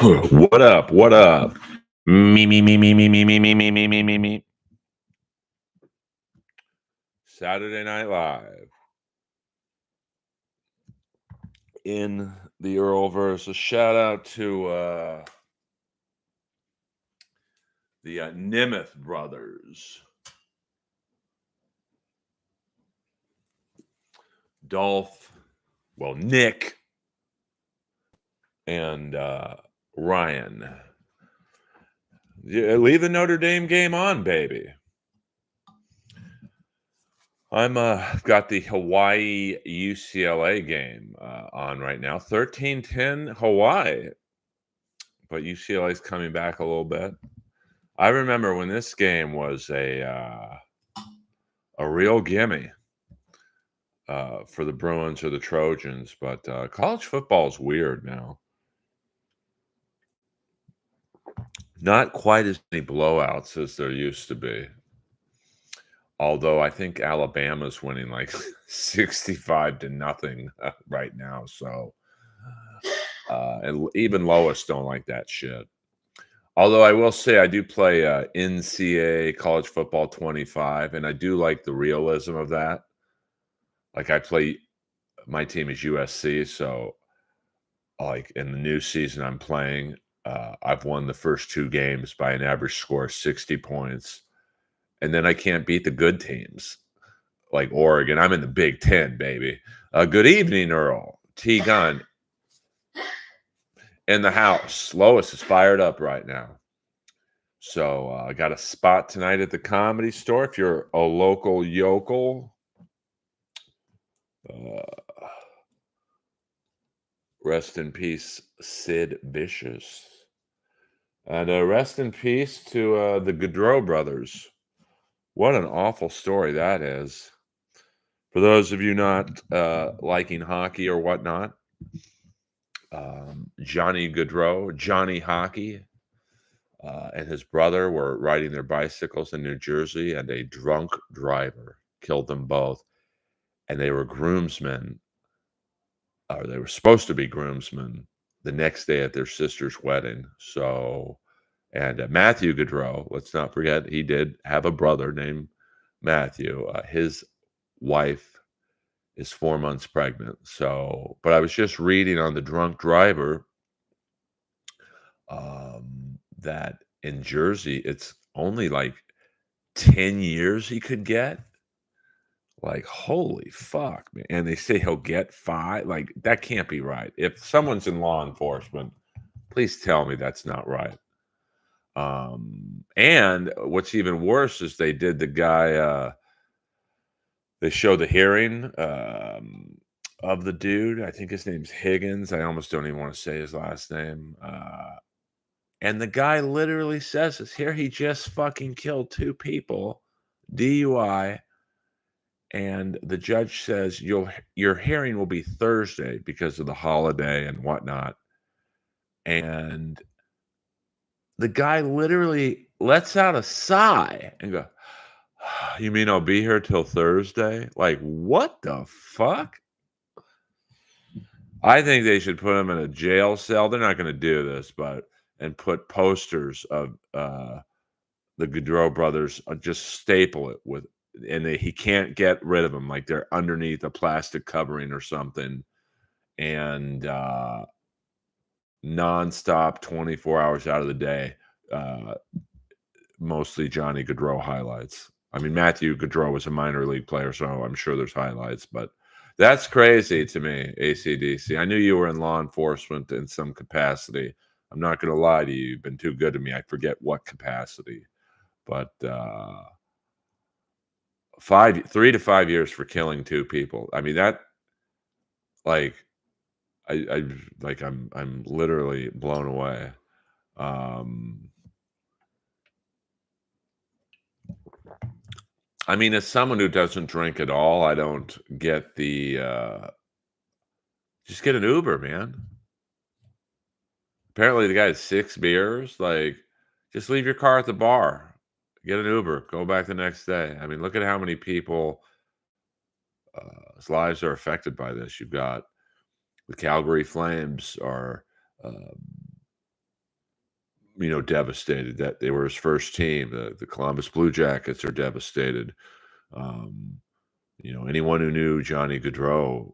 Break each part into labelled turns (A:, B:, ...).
A: What up? What up? Me. Saturday Night Live in the Earlverse. A shout out to the Nimeth brothers, Nick, and Ryan. Yeah, leave the Notre Dame game on, baby. I've got the Hawaii UCLA game on right now. 13-10 Hawaii, but UCLA's coming back a little bit. I remember when this game was a real gimme for the Bruins or the Trojans, but college football is weird now. Not quite as many blowouts as there used to be. Although I think Alabama's winning like 65-0 right now. So, and even Lois don't like that shit. Although I will say I do play NCAA College Football 25, and I do like the realism of that. Like my team is USC, so like in the new season I'm playing, I've won the first 2 games by an average score of 60 points. And then I can't beat the good teams like Oregon. I'm in the Big Ten, baby. Good evening, Earl. T-Gun in the house. Lois is fired up right now. So I got a spot tonight at the Comedy Store. If you're a local yokel, rest in peace, Sid Vicious. And rest in peace to the Gaudreau brothers. What an awful story that is. For those of you not liking hockey or whatnot, Johnny Gaudreau, Johnny Hockey, and his brother were riding their bicycles in New Jersey, and a drunk driver killed them both. And they were groomsmen, or they were supposed to be groomsmen, the next day at their sister's wedding. So, and Matthew Gaudreau, let's not forget, he did have a brother named Matthew. His wife is 4 months pregnant. So, but I was just reading on the drunk driver that in Jersey, it's only like 10 years he could get. Like, holy fuck, man. And they say he'll get 5. Like, that can't be right. If someone's in law enforcement, please tell me that's not right. And what's even worse is they did the guy, they show the hearing of the dude. I think his name's Higgins. I almost don't even want to say his last name. And the guy literally says this here. He just fucking killed 2 people, DUI. And the judge says your hearing will be Thursday because of the holiday and whatnot. And the guy literally lets out a sigh and go, "You mean I'll be here till Thursday?" Like, what the fuck? I think they should put him in a jail cell. They're not going to do this, and put posters of the Gaudreau brothers, just staple it with, and he can't get rid of them. Like they're underneath a plastic covering or something, and nonstop, 24 hours out of the day, mostly Johnny Gaudreau highlights. I mean, Matthew Gaudreau was a minor league player, so I'm sure there's highlights, but that's crazy to me, AC/DC. I knew you were in law enforcement in some capacity. I'm not going to lie to you. You've been too good to me. I forget what capacity. But 3 to 5 years for killing 2 people. I mean, that, like, I'm literally blown away. I mean, as someone who doesn't drink at all, I don't get the just get an Uber, man. Apparently the guy has 6 beers. Like, just leave your car at the bar. Get an Uber. Go back the next day. I mean, look at how many people lives are affected by this. You've got the Calgary Flames are devastated that they were his first team. The Columbus Blue Jackets are devastated. Um, anyone who knew Johnny Gaudreau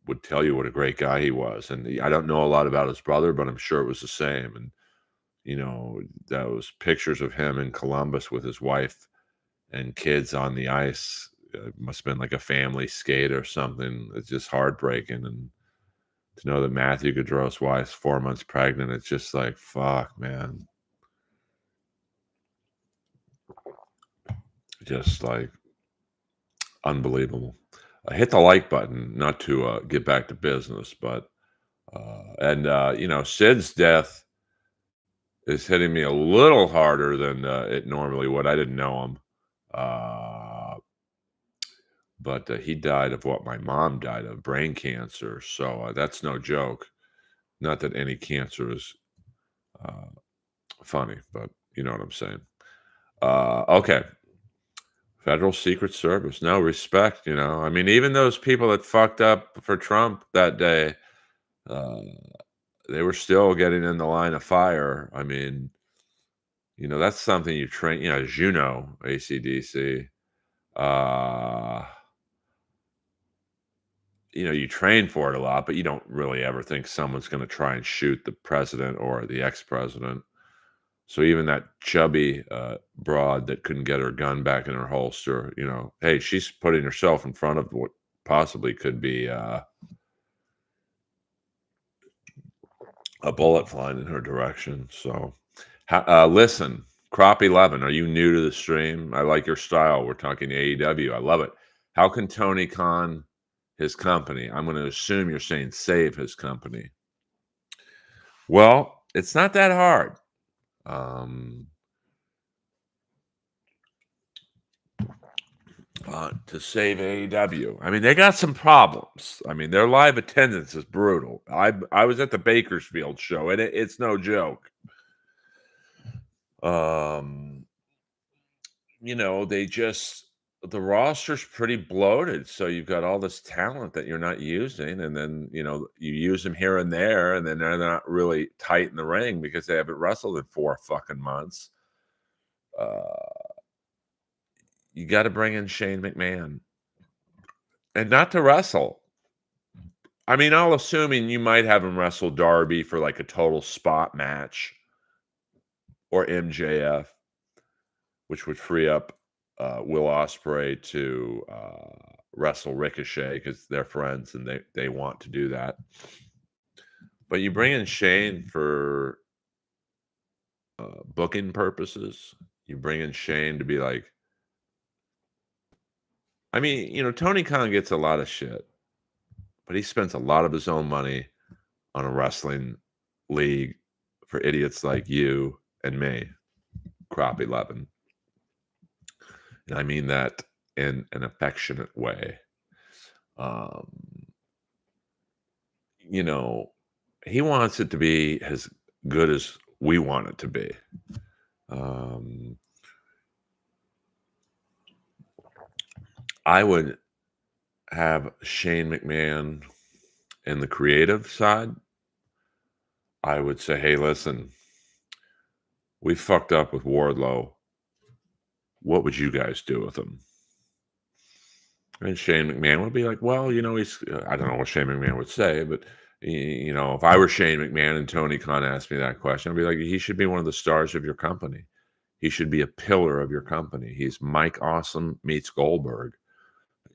A: would tell you what a great guy he was. And I don't know a lot about his brother, but I'm sure it was the same. And, those pictures of him in Columbus with his wife and kids on the ice must have been like a family skate or something. It's just heartbreaking. And to know that Matthew Gaudreau's wife's 4 months pregnant, it's just like, fuck, man. Just like unbelievable. Hit the like button, not to get back to business, but Sid's death is hitting me a little harder than it normally would. I didn't know him, but he died of what my mom died of, brain cancer. So that's no joke. Not that any cancer is uh, funny, but you know what I'm saying. Okay. Federal Secret Service. No respect, I mean, even those people that fucked up for Trump that day, uh, they were still getting in the line of fire. I mean, that's something you train, as you know, ACDC. Uh, you train for it a lot, but you don't really ever think someone's going to try and shoot the president or the ex-president. So even that chubby broad that couldn't get her gun back in her holster, hey, she's putting herself in front of what possibly could be a bullet flying in her direction. So, listen, Crop 11, are you new to the stream? I like your style. We're talking AEW. I love it. How can Tony Khan, his company? I'm going to assume you're saying save his company. Well, it's not that hard. To save AEW. I mean, they got some problems. I mean, their live attendance is brutal. I was at the Bakersfield show, and it's no joke. The roster's pretty bloated. So you've got all this talent that you're not using, and then you use them here and there, and then they're not really tight in the ring because they haven't wrestled in 4 fucking months. You got to bring in Shane McMahon. And not to wrestle. I mean, I'll assuming you might have him wrestle Darby for like a total spot match or MJF, which would free up Will Ospreay to wrestle Ricochet because they're friends and they want to do that. But you bring in Shane for booking purposes. You bring in Shane to be like, I mean, Tony Khan gets a lot of shit, but he spends a lot of his own money on a wrestling league for idiots like you and me, Crop 11. And I mean that in an affectionate way. He wants it to be as good as we want it to be. I would have Shane McMahon in the creative side. I would say, hey, listen, we fucked up with Wardlow. What would you guys do with him? And Shane McMahon would be like, well, he's, I don't know what Shane McMahon would say, but, if I were Shane McMahon and Tony Khan asked me that question, I'd be like, he should be one of the stars of your company. He should be a pillar of your company. He's Mike Awesome meets Goldberg.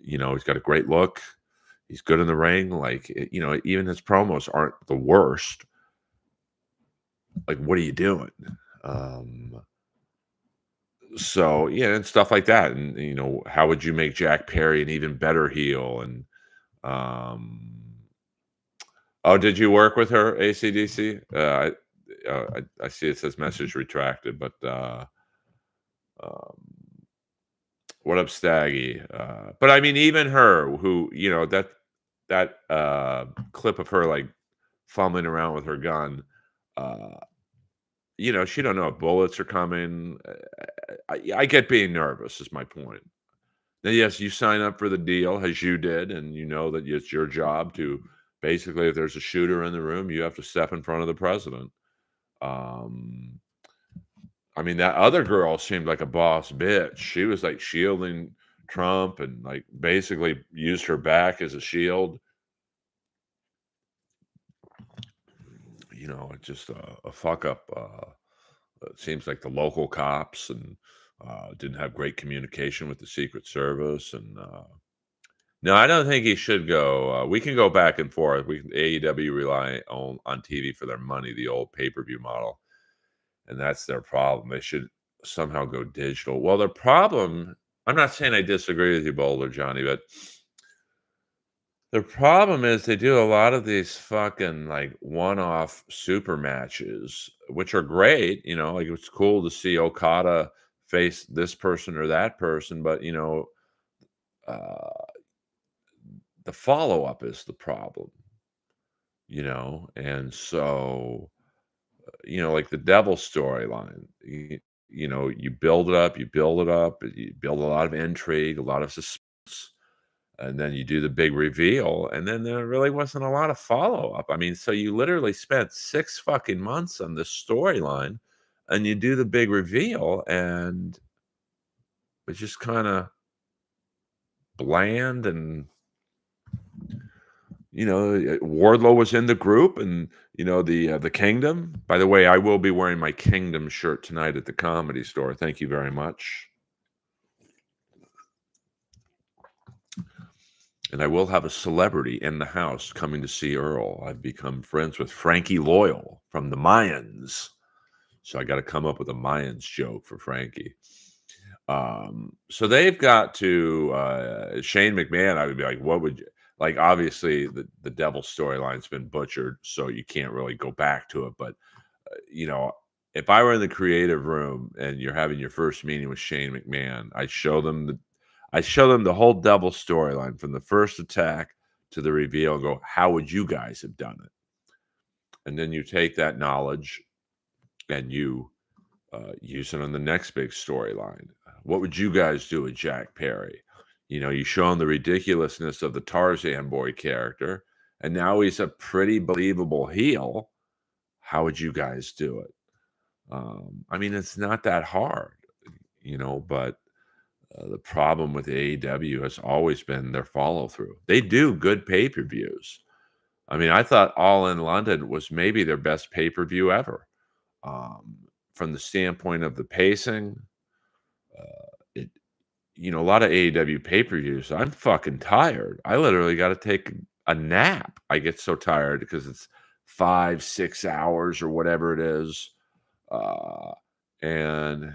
A: He's got a great look. He's good in the ring. Like, even his promos aren't the worst. Like, what are you doing? So, yeah, and stuff like that. And, how would you make Jack Perry an even better heel? And, oh, did you work with her, ACDC? I see it says message retracted, but what up, Staggy? But I mean, even her, who that clip of her like fumbling around with her gun, she don't know if bullets are coming. I get being nervous. Is my point. Now, yes, you sign up for the deal as you did, and you know that it's your job to basically, if there's a shooter in the room, you have to step in front of the president. Um, I mean, that other girl seemed like a boss bitch. She was like shielding Trump and like basically used her back as a shield. Just a fuck up. It seems like the local cops and didn't have great communication with the Secret Service. And no, I don't think he should go. We can go back and forth. AEW rely on TV for their money, the old pay per view model, and that's their problem. They should somehow go digital. Well, their problem. I'm not saying I disagree with you, Boulder Johnny, but the problem is they do a lot of these fucking like one-off super matches, which are great. Like it's cool to see Okada face this person or that person, but uh, the follow-up is the problem. And so like the devil storyline, you build it up, you build a lot of intrigue, a lot of suspense, and then you do the big reveal, and then there really wasn't a lot of follow-up. I mean, so you literally spent 6 fucking months on this storyline, and you do the big reveal, and it's just kinda bland. And, Wardlow was in the group and, the Kingdom. By the way, I will be wearing my Kingdom shirt tonight at the Comedy Store. Thank you very much. And I will have a celebrity in the house coming to see Earl. I've become friends with Frankie Loyal from the Mayans. So I got to come up with a Mayans joke for Frankie. So they've got to Shane McMahon. I would be like, what would you like? Obviously, the devil storyline's been butchered, so you can't really go back to it. But you know, if I were in the creative room and you're having your first meeting with Shane McMahon, I show them the whole devil storyline from the first attack to the reveal and go, how would you guys have done it? And then you take that knowledge and you use it on the next big storyline. What would you guys do with Jack Perry? You show him the ridiculousness of the Tarzan boy character, and now he's a pretty believable heel. How would you guys do it? I mean, it's not that hard, but the problem with AEW has always been their follow through. They do good pay per views. I mean, I thought All in London was maybe their best pay per view ever. Um, from the standpoint of the pacing, it a lot of AEW pay per views. I'm fucking tired. I literally got to take a nap. I get so tired because it's 5-6 hours or whatever it is, and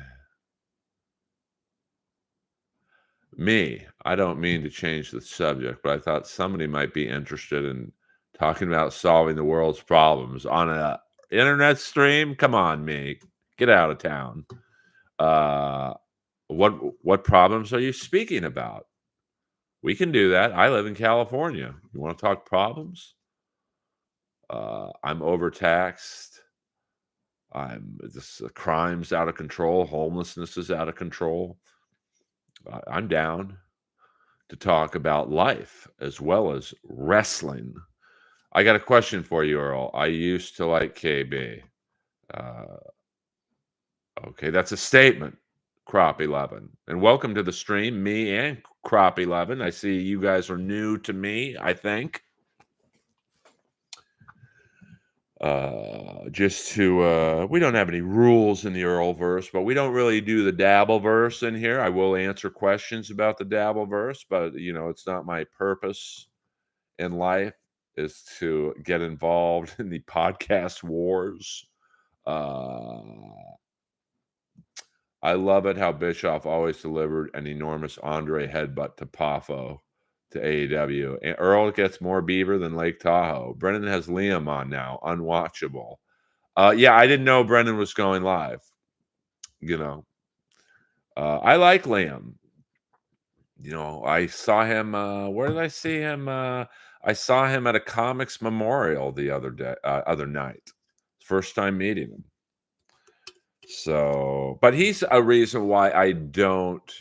A: I don't mean to change the subject, but I thought somebody might be interested in talking about solving the world's problems on a internet stream. Come on, me, get out of town. Uh, what problems are you speaking about? We can do that. I live in California. You want to talk problems? I'm overtaxed. Crime's out of control. Homelessness is out of control. I'm down to talk about life as well as wrestling. I got a question for you, Earl. I used to like KB. Uh, okay, that's a statement, Crop 11. And welcome to the stream, me and Crop 11. I see you guys are new to me, I think. We don't have any rules in the Earlverse, but we don't really do the Dabbleverse in here. I will answer questions about the Dabbleverse, but it's not my purpose in life is to get involved in the podcast wars. Uh, I love it how Bischoff always delivered an enormous Andre headbutt to Poffo to AEW. And Earl gets more beaver than Lake Tahoe. Brennan has Liam on now, unwatchable. Yeah, I didn't know Brennan was going live. I like Liam. I saw him. Where did I see him? I saw him at a comics memorial the other night. First time meeting him. So, but he's a reason why I don't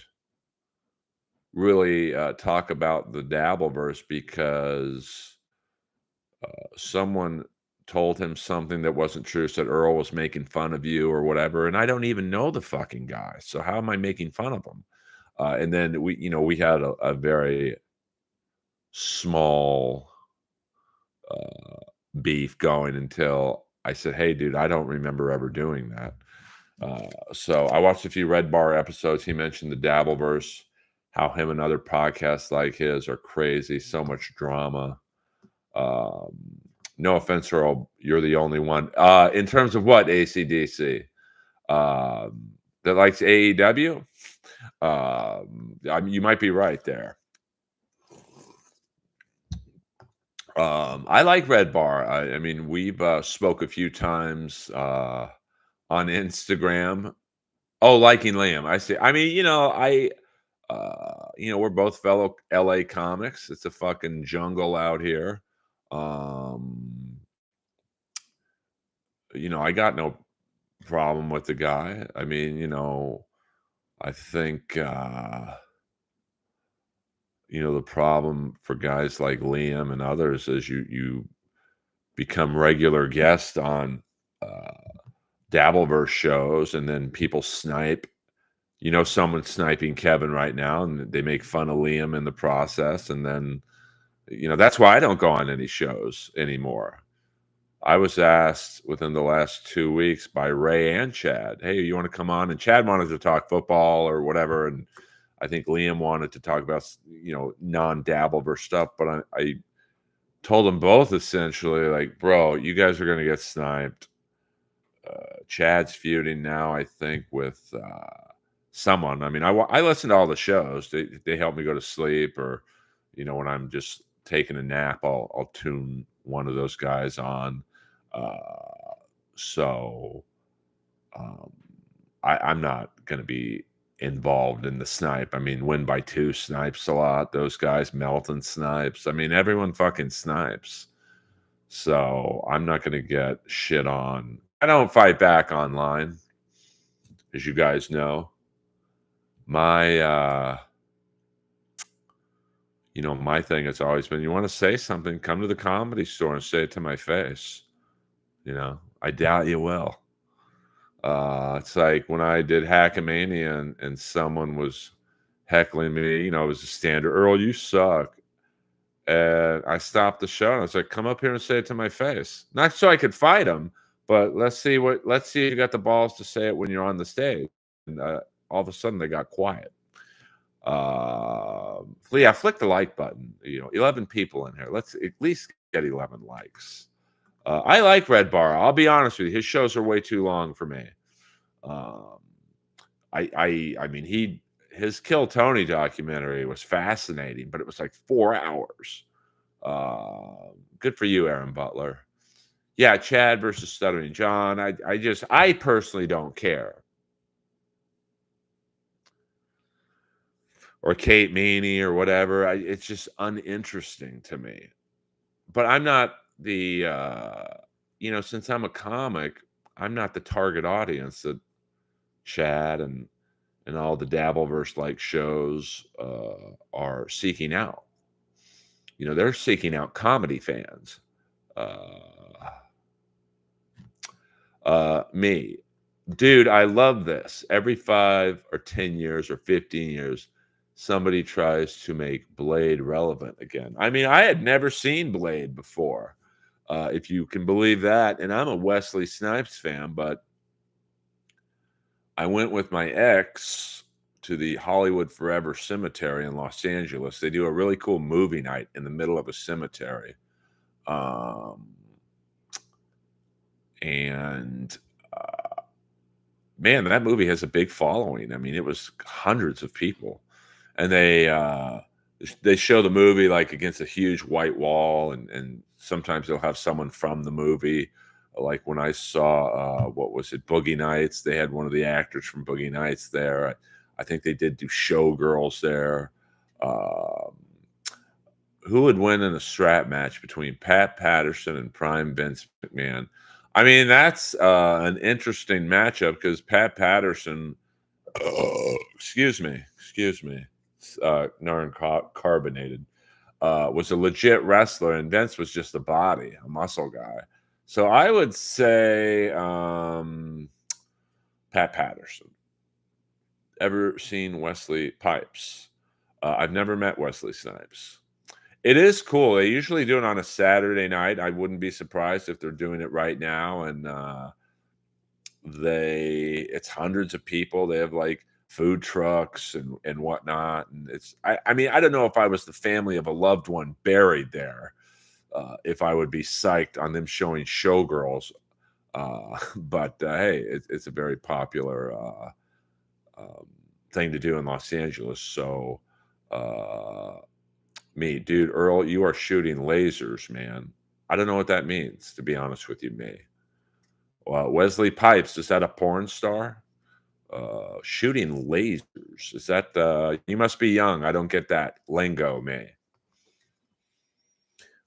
A: really talk about the Dabbleverse because someone told him something that wasn't true, said Earl was making fun of you or whatever, and I don't even know the fucking guy, so how am I making fun of him? And then we had a very small uh, beef going until I said, "Hey, dude, I don't remember ever doing that." So I watched a few Red Bar episodes. He mentioned the Dabbleverse, how him and other podcasts like his are crazy, so much drama. Um, no offense, Earl, you're the only one. In terms of what ACDC that likes AEW, you might be right there. I like Red Bar. I mean, we've spoke a few times on Instagram. Oh, liking Liam. I see. I mean, we're both fellow LA comics. It's a fucking jungle out here. Um, I got no problem with the guy. I mean, I think the problem for guys like Liam and others is you become regular guests on uh Dabbleverse shows, and then people snipe. Someone's sniping Kevin right now, and they make fun of Liam in the process. And then, that's why I don't go on any shows anymore. I was asked within the last 2 weeks by Ray and Chad, "Hey, you want to come on?" And Chad wanted to talk football or whatever, and I think Liam wanted to talk about non-Dabbleverse stuff. But I told them both essentially, like, bro, you guys are going to get sniped. Chad's feuding now, I think, with someone. I mean, I listen to all the shows. They help me go to sleep, or when I'm just taking a nap, I'll tune one of those guys on. Uh, so um, I'm not going to be involved in the snipe. I mean, Win by Two snipes a lot. Those guys, Melton snipes. I mean, everyone fucking snipes. So I'm not going to get shit on. I don't fight back online, as you guys know. My my thing has always been, you want to say something, come to the Comedy Store and say it to my face. I doubt you will. It's like when I did Hackamania, and someone was heckling me. It was a standard, Earl, you suck. And I stopped the show and I was like, come up here and say it to my face. Not so I could fight him, but let's see if you got the balls to say it when you're on the stage. And all of a sudden they got quiet. Yeah, flick the like button. 11 people in here. Let's at least get 11 likes. I like Red Bar. I'll be honest with you. His shows are way too long for me. Um, I mean, his Kill Tony documentary was fascinating, but it was like 4 hours. Good for you, Aaron Butler. Yeah, Chad versus Stuttering John. I personally don't care. Or Kate Meany or whatever. It's just uninteresting to me. But I'm not since I'm a comic, I'm not the target audience that Chad and all the Dabbleverse like shows are seeking out. They're seeking out comedy fans. Me, dude, I love this. Every 5 or 10 years or 15 years, somebody tries to make Blade relevant again. I mean, I had never seen Blade before, if you can believe that. And I'm a Wesley Snipes fan, but I went with my ex to the Hollywood Forever Cemetery in Los Angeles. They do a really cool movie night in the middle of a cemetery. And man, that movie has a big following. I mean, it was hundreds of people, and they show the movie like against a huge white wall, and sometimes they'll have someone from the movie. Like when I saw what was it, Boogie Nights? They had one of the actors from Boogie Nights there. I think they did do Showgirls there. Um, who would win in a strap match between Pat Patterson and Prime Vince McMahon? I mean, that's an interesting matchup because Pat Patterson, excuse me, carbonated, was a legit wrestler, and Vince was just a body, a muscle guy. So I would say Pat Patterson. Ever seen Wesley Pipes? I've never met Wesley Snipes. It is cool. They usually do it on a Saturday night. I wouldn't be surprised if they're doing it right now. And it's hundreds of people. They have like food trucks and whatnot. And I mean, I don't know if I was the family of a loved one buried there, if I would be psyched on them showing Showgirls. But hey, it's a very popular um, thing to do in Los Angeles. So, uh, me, dude, Earl, you are shooting lasers, man. I don't know what that means, to be honest with you, me. Wesley Pipes, is that a porn star? Shooting lasers. Is that you must be young. I don't get that lingo, me.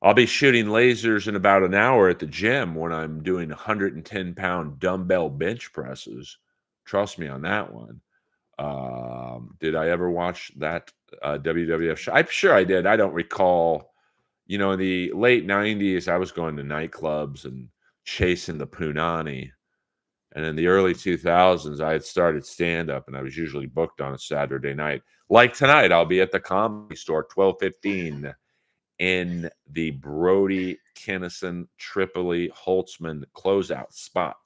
A: I'll be shooting lasers in about an hour at the gym when I'm doing 110-pound dumbbell bench presses. Trust me on that one. Did I ever watch that WWF show? I'm sure I did. I don't recall. In the late 90s, I was going to nightclubs and chasing the punani. And in the early 2000s, I had started stand up and I was usually booked on a Saturday night. Like tonight, I'll be at the Comedy Store, 12:15 in the Brody Kinnison Tripoli Holtzman closeout spot.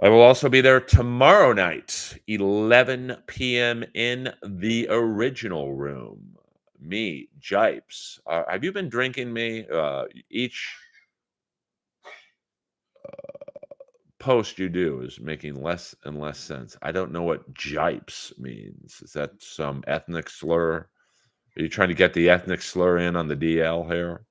A: I will also be there tomorrow night, 11 p.m. in the original room. Me, Jipes. Have you been drinking me? Each post you do is making less and less sense. I don't know what Jipes means. Is that some ethnic slur? Are you trying to get the ethnic slur in on the DL here?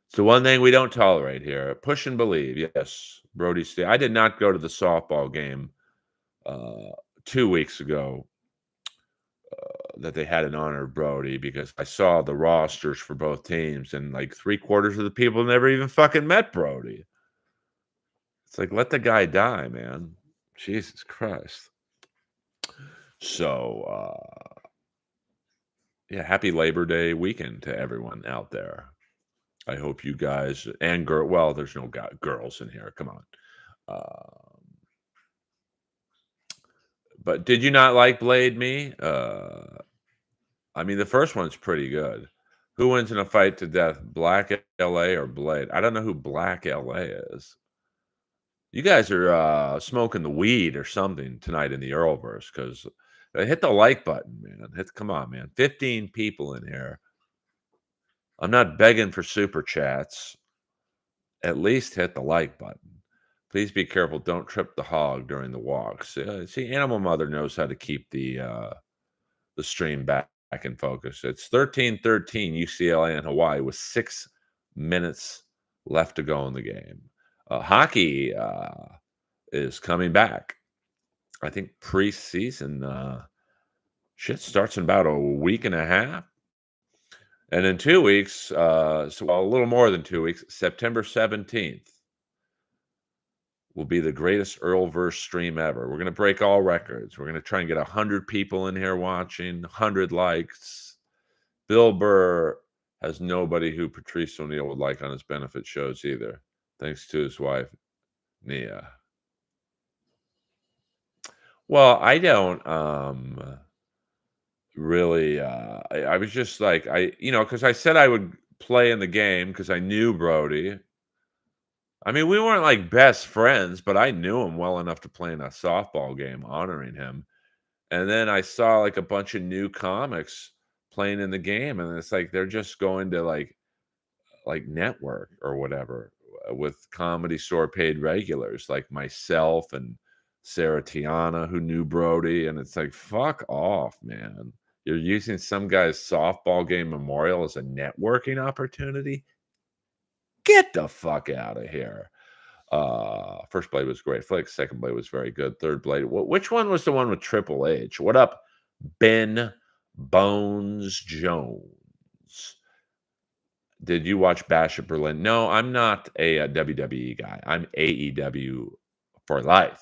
A: It's the one thing we don't tolerate here. Push and believe. Yes, Brody State. I did not go to the softball game uh, 2 weeks ago that they had in honor of Brody because I saw the rosters for both teams and like three-quarters of the people never even fucking met Brody. It's like, let the guy die, man. Jesus Christ. So, yeah, happy Labor Day weekend to everyone out there. I hope you guys and well, there's no girls in here. Come on. But did you not like Blade Me? I mean, the first one's pretty good. Who wins in a fight to death, Black LA or Blade? I don't know who Black LA is. You guys are smoking the weed or something tonight in the Earlverse because hit the like button, man. Come on, man. 15 people in here. I'm not begging for super chats. At least hit the like button. Please be careful. Don't trip the hog during the walks. See, Animal Mother knows how to keep the stream back in focus. It's 13-13 UCLA and Hawaii with 6 minutes left to go in the game. Hockey is coming back. I think preseason shit starts in about a week and a half. And in 2 weeks, a little more than 2 weeks, September 17th will be the greatest Earlverse stream ever. We're going to break all records. We're going to try and get 100 people in here watching, 100 likes. Bill Burr has nobody who Patrice O'Neill would like on his benefit shows either, thanks to his wife, Nia. Well, I don't really I was just like because I said I would play in the game because I knew Brody. I mean, we weren't like best friends, but I knew him well enough to play in a softball game honoring him. And then I saw like a bunch of new comics playing in the game, and it's like they're just going to like network or whatever with Comedy Store paid regulars like myself and Sarah Tiana who knew Brody, and it's like fuck off, man. You're using some guy's softball game memorial as a networking opportunity. Get the fuck out of here. First blade was great. Flick. Second blade was very good. Third blade. Which one was the one with Triple H? What up, Ben Bones Jones? Did you watch Bash at Berlin? No, I'm not a WWE guy. I'm AEW for life.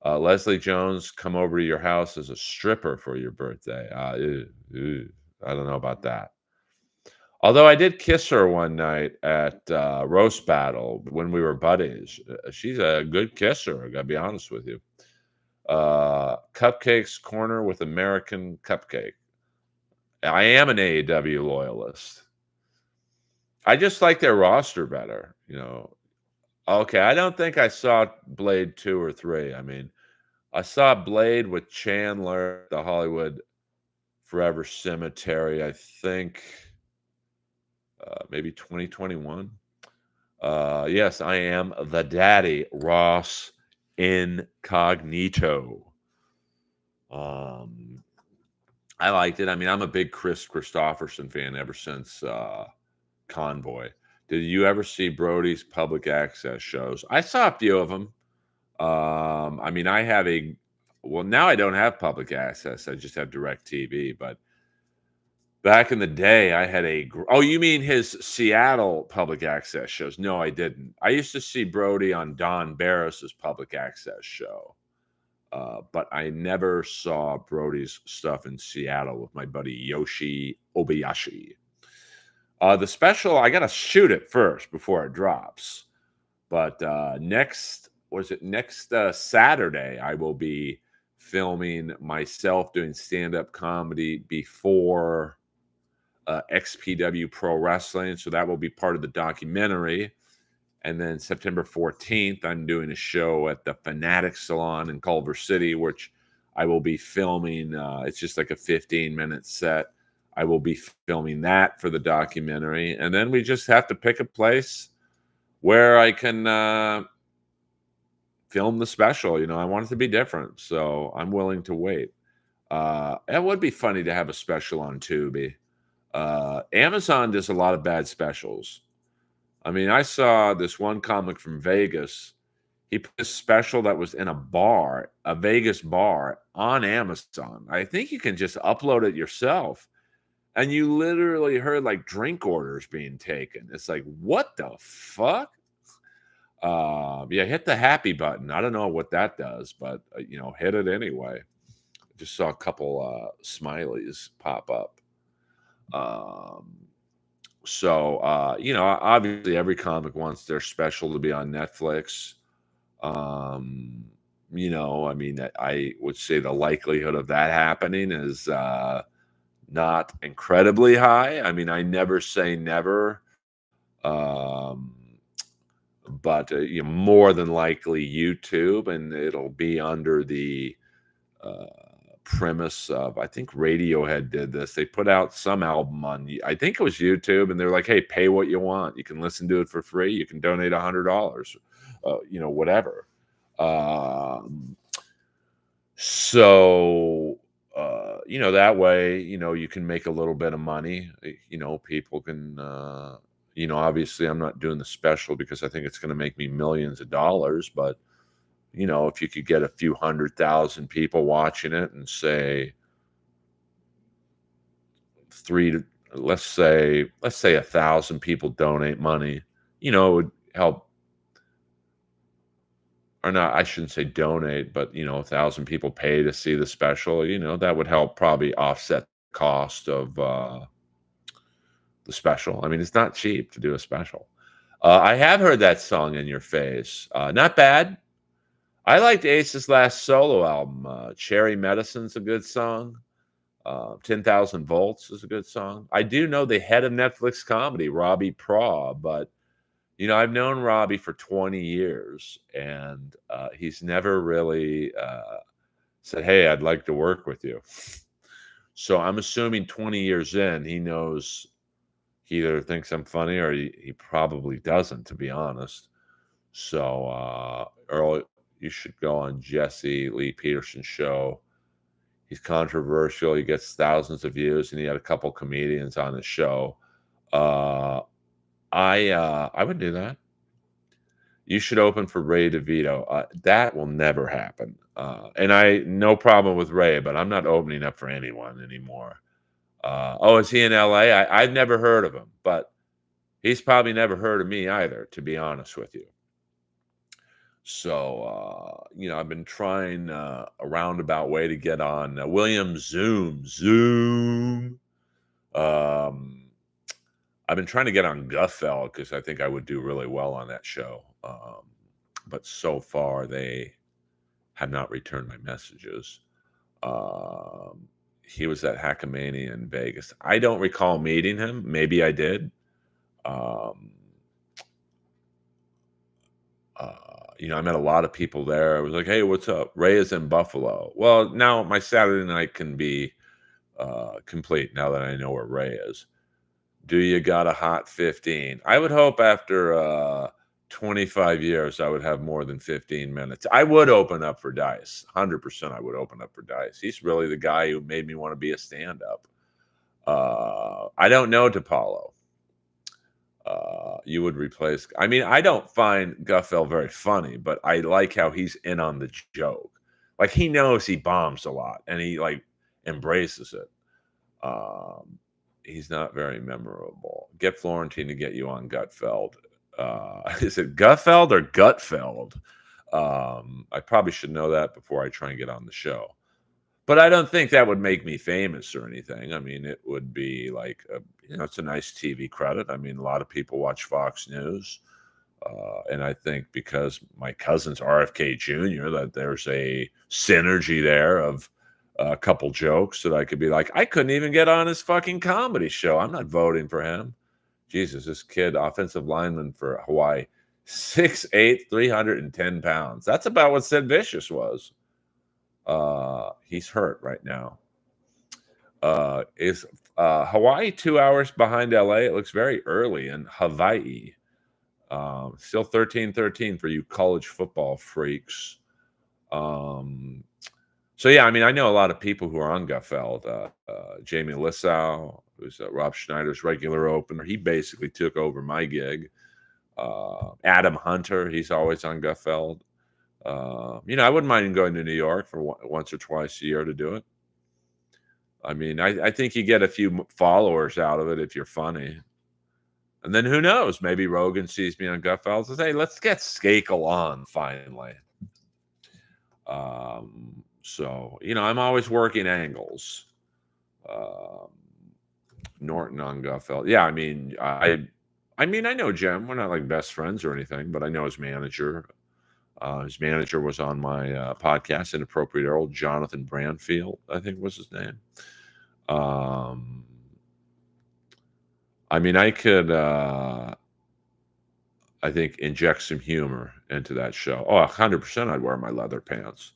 A: Leslie Jones, come over to your house as a stripper for your birthday. I don't know about that. Although I did kiss her one night at, roast battle when we were buddies. She's a good kisser, I gotta be honest with you. Cupcakes Corner with American Cupcake. I am an AEW loyalist. I just like their roster better, you know? Okay, I don't think I saw Blade 2 or 3. I mean, I saw Blade with Chandler, the Hollywood Forever Cemetery, I think, maybe 2021. Yes, I am the daddy, Ross Incognito. Um, I liked it. I mean, I'm a big Chris Christopherson fan ever since Convoy. Did you ever see Brody's public access shows? I saw a few of them. I mean, I have a well, now I don't have public access. I just have direct TV, but back in the day, I had oh, you mean his Seattle public access shows? No, I didn't. I used to see Brody on Don Barris's public access show, but I never saw Brody's stuff in Seattle with my buddy Yoshi Obayashi. The special, I gotta shoot it first before it drops. But next Saturday, I will be filming myself doing stand-up comedy before XPW Pro Wrestling. So that will be part of the documentary. And then September 14th, I'm doing a show at the Fanatic Salon in Culver City, which I will be filming. It's just like a 15-minute set. I will be filming that for the documentary. And then we just have to pick a place where I can film the special. You know, I want it to be different. So I'm willing to wait. It would be funny to have a special on Tubi. Amazon does a lot of bad specials. I mean, I saw this one comic from Vegas. He put a special that was in a bar, a Vegas bar, on Amazon. I think you can just upload it yourself. And you literally heard like drink orders being taken. It's like, what the fuck? Yeah, hit the happy button. I don't know what that does, but you know, hit it anyway. Just saw a couple smileys pop up. Um, you know, obviously every comic wants their special to be on Netflix. Um, you know, I mean, I would say the likelihood of that happening is not incredibly high. I mean, I never say never. Um, but you know, more than likely YouTube, and it'll be under the uh, premise of I think Radiohead did this. They put out some album on I think it was YouTube, and they're like, "Hey, pay what you want. You can listen to it for free. You can donate $100, you know, whatever." Um, so you know, that way, you know, you can make a little bit of money. You know, people can. You know, obviously, I'm not doing the special because I think it's going to make me millions of dollars, but you know, if you could get a few 100,000 people watching it and say three to let's say 1,000 people donate money, you know, it would help. Or not, I shouldn't say donate, but you know, 1,000 people pay to see the special. You know, that would help probably offset the cost of the special. I mean, it's not cheap to do a special. I have heard that song "In Your Face." Not bad. I liked Ace's last solo album. "Cherry Medicine's" a good song. 10,000 Volts is a good song. I do know the head of Netflix comedy, Robbie Praw, but you know, I've known Robbie for 20 years, and he's never really said, "Hey, I'd like to work with you." So I'm assuming 20 years in, he knows he either thinks I'm funny or he probably doesn't, to be honest. So, Earl, you should go on Jesse Lee Peterson's show. He's controversial. He gets thousands of views, and he had a couple comedians on his show. Uh, I would do that. You should open for Ray DeVito. That will never happen. And I no problem with Ray, but I'm not opening up for anyone anymore. Oh, is he in LA? I've never heard of him, but he's probably never heard of me either, to be honest with you. So, you know, I've been trying a roundabout way to get on William Zoom. Um, I've been trying to get on Gutfeld because I think I would do really well on that show. But so far they have not returned my messages. Um, he was at Hackamania in Vegas. I don't recall meeting him. Maybe I did. Um, I met a lot of people there. I was like, "Hey, what's up? Ray is in Buffalo." Well, now my Saturday night can be complete now that I know where Ray is. Do you got a hot 15? I would hope after 25 years, I would have more than 15 minutes. I would open up for Dice. 100% I would open up for Dice. He's really the guy who made me want to be a stand up. I don't know DePaulo. You would replace, I mean, I don't find Gutfeld very funny, but I like how he's in on the joke. Like he knows he bombs a lot and he like embraces it. Um, he's not very memorable. Get Florentine to get you on Gutfeld. Is it Gutfeld or Gutfeld? I probably should know that before I try and get on the show. But I don't think that would make me famous or anything. I mean, it would be like, it's a nice TV credit. I mean, a lot of people watch Fox News. And I think because my cousin's RFK Jr., that there's a synergy there of a couple jokes that I could be like, I couldn't even get on his fucking comedy show. I'm not voting for him. Jesus, this kid, offensive lineman for Hawaii, 6'8", 310 pounds. That's about what Sid Vicious was. He's hurt right now. Is Hawaii 2 hours behind LA? It looks very early in Hawaii. Still 13-13 for you college football freaks. So yeah, I mean, I know a lot of people who are on Gutfeld. Jamie Lissau, who's Rob Schneider's regular opener, he basically took over my gig. Adam Hunter, he's always on Gutfeld. I wouldn't mind going to New York for once or twice a year to do it. I mean, I think you get a few followers out of it if you're funny. And then who knows? Maybe Rogan sees me on Gutfeld and says, "Hey, let's get Skakel on finally." So I'm always working angles. Norton on Gutfeld. Yeah, I mean, I know Jim. We're not like best friends or anything, but I know his manager. His manager was on my podcast, Inappropriate Earl. Jonathan Brandfield, I think was his name. I mean, I could, I think, inject some humor into that show. Oh, 100% I'd wear my leather pants.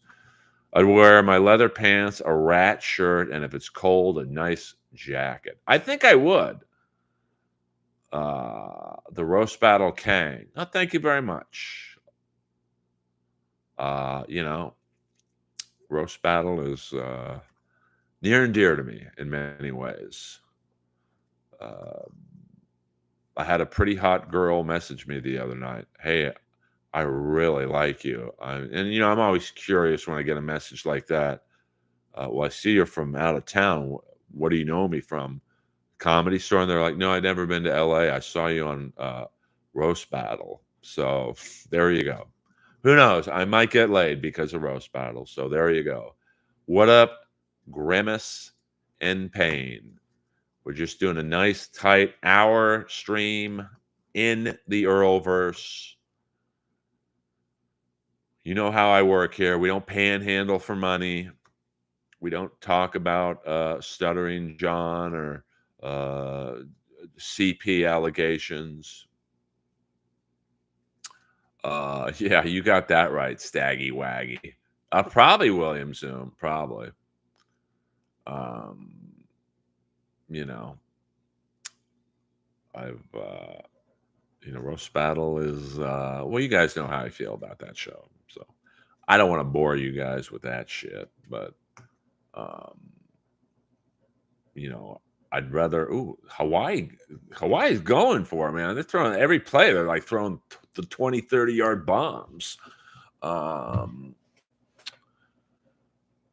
A: I'd wear my leather pants, a rat shirt, and if it's cold, a nice jacket. I think I would. The Roast Battle Kang. Oh, thank you very much. Roast Battle is near and dear to me in many ways. I had a pretty hot girl message me the other night. Hey, I really like you. I'm always curious when I get a message like that. Well, I see you're from out of town. What do you know me from? Comedy Store? And they're like, no, I've never been to LA. I saw you on Roast Battle. So there you go. Who knows? I might get laid because of Roast Battle. So there you go. What up, Grimace and Pain? We're just doing a nice, tight hour stream in the Earlverse. You know how I work here. We don't panhandle for money. We don't talk about Stuttering John or CP allegations. Yeah, you got that right, Staggy Waggy. Probably William Zoom, probably. Um, I've Roast Battle is well, you guys know how I feel about that show. So I don't want to bore you guys with that shit, but um, I'd rather Hawaii's going for it, man. They're throwing every play, they're like throwing the 20, 30-yard bombs.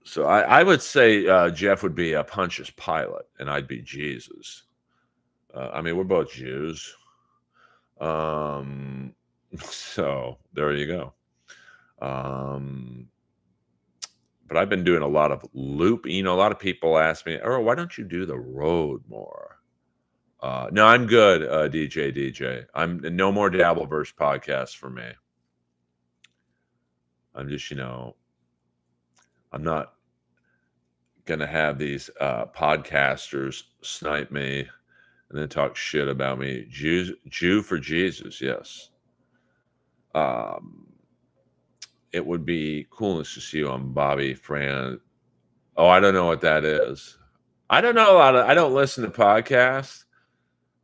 A: So I would say Jeff would be a Pontius Pilate, and I'd be Jesus. I mean, we're both Jews. So there you go. But I've been doing a lot of loop. A lot of people ask me, "Oh, why don't you do the road more?" No, I'm good, DJ. I'm no more Dabbleverse podcasts for me. I'm just, I'm not gonna have these podcasters snipe me and then talk shit about me. Jew for Jesus, yes. Um, it would be coolness to see you on Bobby Fran. Oh, I don't know what that is. I don't know a lot of. I don't listen to podcasts,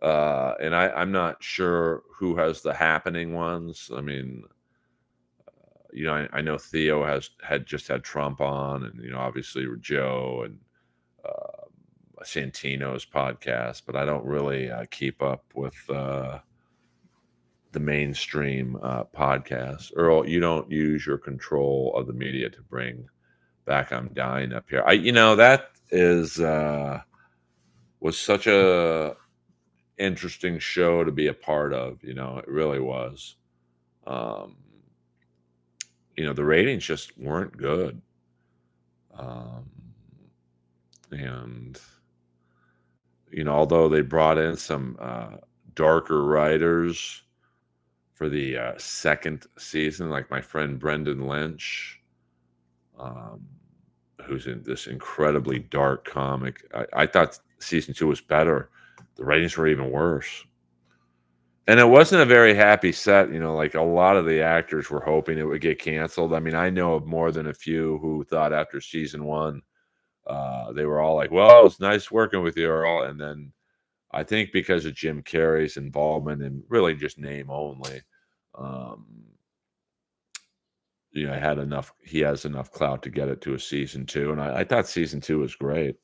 A: and I'm not sure who has the happening ones. I mean, I know Theo had just had Trump on, and obviously Joe and Santino's podcast, but I don't really keep up with the mainstream podcasts. Earl, you don't use your control of the media to bring back I'm Dying up here. That is was such a interesting show to be a part of. It really was. Um, the ratings just weren't good. Um, and although they brought in some darker writers for the second season, like my friend Brendan Lynch, um, who's in this incredibly dark comic. I thought season 2 was better. The ratings were even worse. And it wasn't a very happy set. Like a lot of the actors were hoping it would get canceled. I mean, I know of more than a few who thought after season 1, they were all like, well, it was nice working with you, Earl. And then I think because of Jim Carrey's involvement and really just name only, um, he has enough clout to get it to a season 2. And I thought season 2 was great.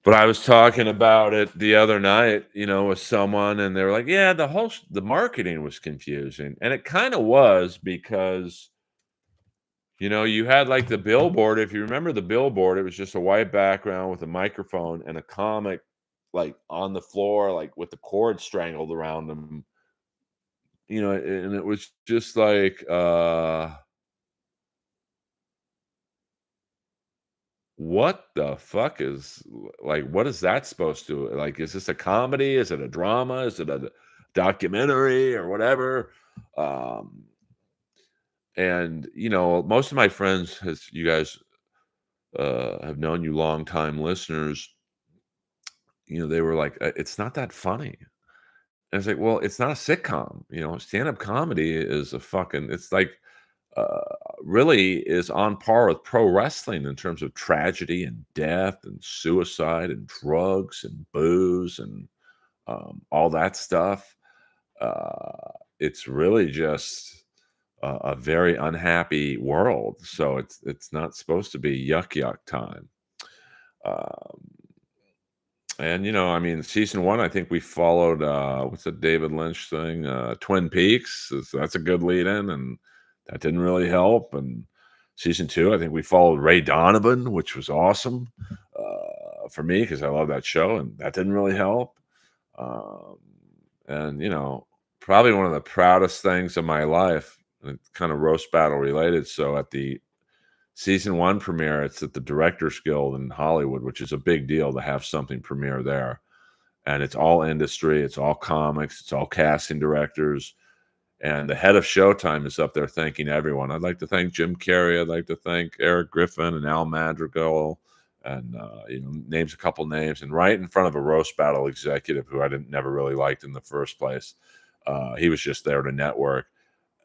A: But I was talking about it the other night, with someone, and they were like, "Yeah, the marketing was confusing," and it kind of was because you had like the billboard. If you remember the billboard, it was just a white background with a microphone and a comic, like on the floor, like with the cord strangled around them. And it was just like, what the fuck is like, what is that supposed to like? Is this a comedy? Is it a drama? Is it a documentary or whatever? Um, and most of my friends, as you guys have known, you long time listeners, they were like, it's not that funny. And it's like, well, it's not a sitcom. Stand-up comedy is it's like uh, really is on par with pro wrestling in terms of tragedy and death and suicide and drugs and booze and all that stuff. It's really just a very unhappy world. So it's not supposed to be yuck time. Um, and I mean, season 1, I think we followed what's the David Lynch thing? Twin Peaks. That's a good lead in, and that didn't really help. And season 2, I think we followed Ray Donovan, which was awesome for me because I love that show, and that didn't really help. Um, and probably one of the proudest things of my life, and it's kind of roast battle related. So at the season 1 premiere, it's at the Directors Guild in Hollywood, which is a big deal to have something premiere there. And it's all industry, it's all comics, it's all casting directors. And the head of Showtime is up there thanking everyone. I'd like to thank Jim Carrey. I'd like to thank Eric Griffin and Al Madrigal, and names a couple names. And right in front of a roast battle executive who I didn't never really liked in the first place, he was just there to network.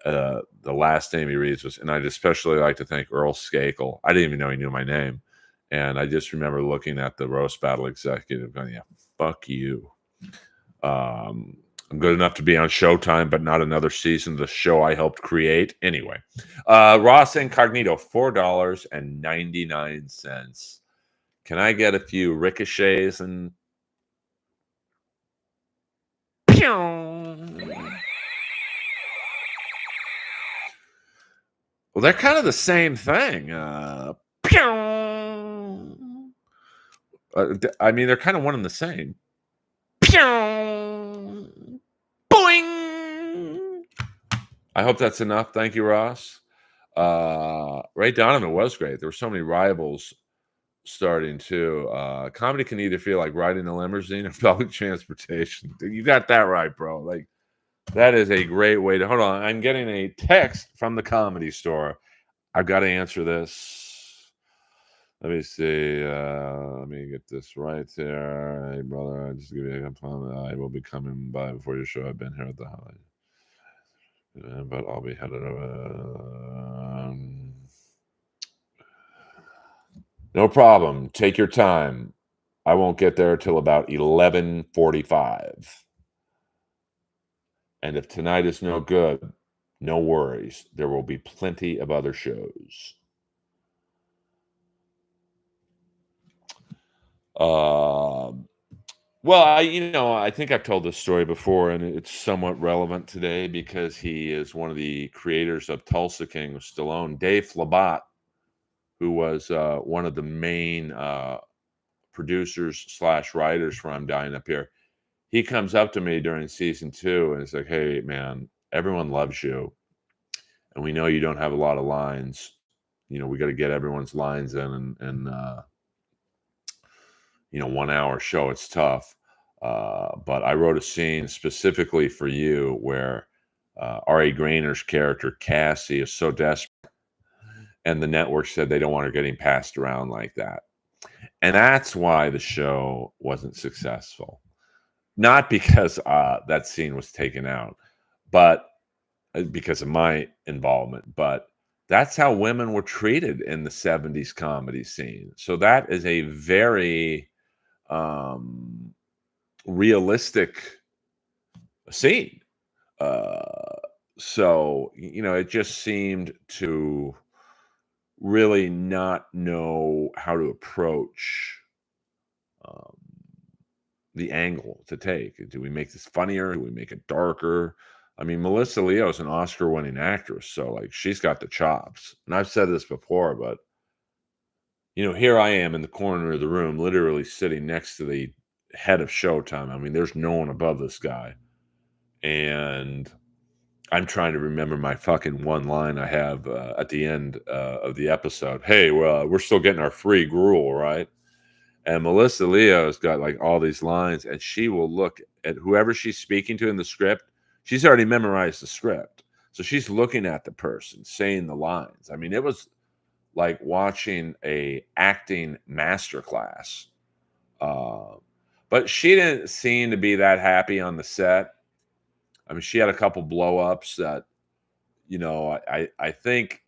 A: The last name he reads was, and I'd especially like to thank Earl Skakel. I didn't even know he knew my name. And I just remember looking at the roast battle executive going, yeah, fuck you. I'm good enough to be on Showtime, but not another season of the show I helped create. Anyway, Ross Incognito, $4.99. Can I get a few ricochets and well, they're kind of the same thing. I mean, they're kind of one and the same. Boing. I hope that's enough. Thank you, Ross. Ray Donovan was great. There were so many rivals starting too. Comedy can either feel like riding a limousine or public transportation. You got that right, bro. Like that is a great way to hold on. I'm getting a text from the Comedy Store. I've got to answer this. Let me see. Let me get this right here. Hey, brother, I just give you a compliment. I will be coming by before your show. I've been here at the holiday, but I'll be headed over. No problem. Take your time. I won't get there till about 11:45. And if tonight is no good, no worries. There will be plenty of other shows. Um, well, I think I've told this story before, and it's somewhat relevant today because he is one of the creators of Tulsa King with Stallone, Dave Flabat, who was one of the main producers slash writers for I'm Dying Up Here. He comes up to me during season 2 and it's like, "Hey, man, everyone loves you, and we know you don't have a lot of lines. We got to get everyone's lines in, and 1 hour show. It's tough. But I wrote a scene specifically for you where R.A. Grainer's character Cassie is so desperate, and the network said they don't want her getting passed around like that, and that's why the show wasn't successful. Not because that scene was taken out, but because of my involvement. But that's how women were treated in the 70s comedy scene. So that is a very um, realistic scene. Uh, so it just seemed to really not know how to approach um, the angle to take. Do we make this funnier? Do we make it darker? I mean, Melissa Leo is an Oscar-winning actress, so like she's got the chops. And I've said this before, but here I am in the corner of the room, literally sitting next to the head of Showtime. I mean, there's no one above this guy, and I'm trying to remember my fucking one line I have at the end of the episode. Hey, well, we're still getting our free gruel, right? And Melissa Leo's got like all these lines, and she will look at whoever she's speaking to in the script. She's already memorized the script. So she's looking at the person saying the lines. I mean, it was like watching a acting masterclass. Uh, but she didn't seem to be that happy on the set. I mean, she had a couple blow ups that, I think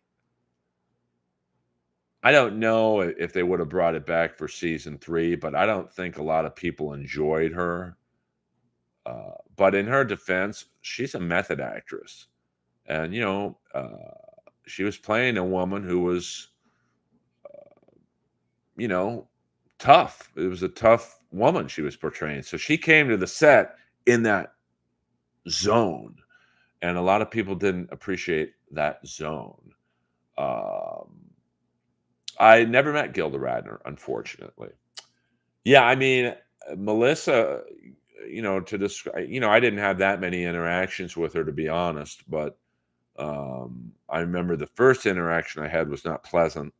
A: I don't know if they would have brought it back for season 3, but I don't think a lot of people enjoyed her. But in her defense, she's a method actress, and she was playing a woman who was, you know, tough. It was a tough woman she was portraying. So she came to the set in that zone, and a lot of people didn't appreciate that zone. Um, I never met Gilda Radner, unfortunately. Yeah, I mean, Melissa, to describe, I didn't have that many interactions with her, to be honest, but I remember the first interaction I had was not pleasant.